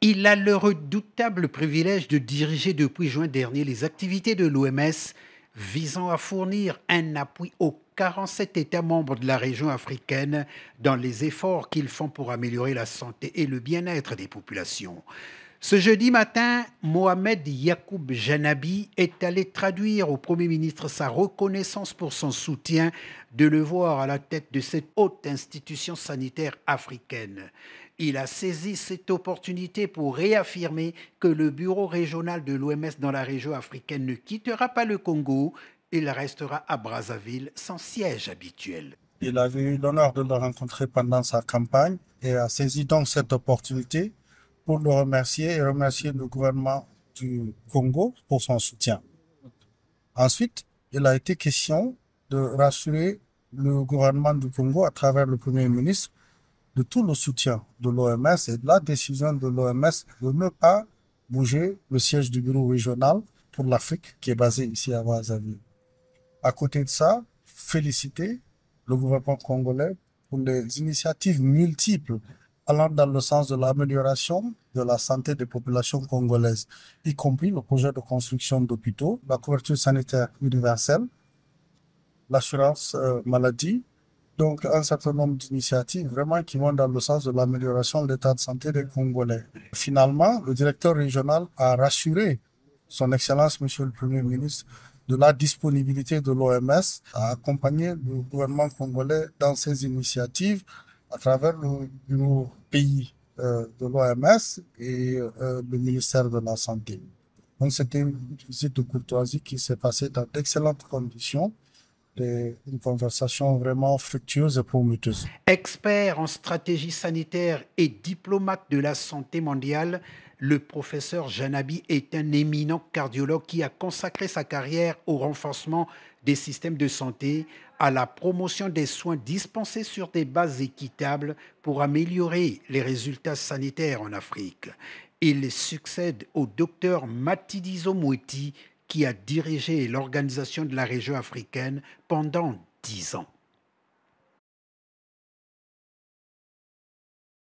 Il a le redoutable privilège de diriger depuis juin dernier les activités de l'OMS visant à fournir un appui aux 47 États membres de la région africaine dans les efforts qu'ils font pour améliorer la santé et le bien-être des populations. Ce jeudi matin, Mohamed Yacoub Janabi est allé traduire au Premier ministre sa reconnaissance pour son soutien de le voir à la tête de cette haute institution sanitaire africaine. Il a saisi cette opportunité pour réaffirmer que le bureau régional de l'OMS dans la région africaine ne quittera pas le Congo, il restera à Brazzaville, son siège habituel. Il avait eu l'honneur de le rencontrer pendant sa campagne et a saisi donc cette opportunité pour le remercier et remercier le gouvernement du Congo pour son soutien. Ensuite, il a été question de rassurer le gouvernement du Congo à travers le Premier ministre de tout le soutien de l'OMS et de la décision de l'OMS de ne pas bouger le siège du bureau régional pour l'Afrique qui est basé ici à Brazzaville. À côté de ça, féliciter le gouvernement congolais pour les initiatives multiples allant dans le sens de l'amélioration de la santé des populations congolaises, y compris le projet de construction d'hôpitaux, la couverture sanitaire universelle, l'assurance maladie, donc un certain nombre d'initiatives vraiment qui vont dans le sens de l'amélioration de l'état de santé des Congolais. Finalement, le directeur régional a rassuré son Excellence, Monsieur le Premier ministre, de la disponibilité de l'OMS à accompagner le gouvernement congolais dans ses initiatives à travers le bureau pays de l'OMS et le ministère de la Santé. Donc c'était une visite de courtoisie qui s'est passée dans d'excellentes conditions et une conversation vraiment fructueuse et prometteuse. Expert en stratégie sanitaire et diplomate de la santé mondiale, le professeur Janabi est un éminent cardiologue qui a consacré sa carrière au renforcement des systèmes de santé, à la promotion des soins dispensés sur des bases équitables pour améliorer les résultats sanitaires en Afrique. Il succède au docteur Matidizo Moeti qui a dirigé l'organisation de la région africaine pendant 10 ans.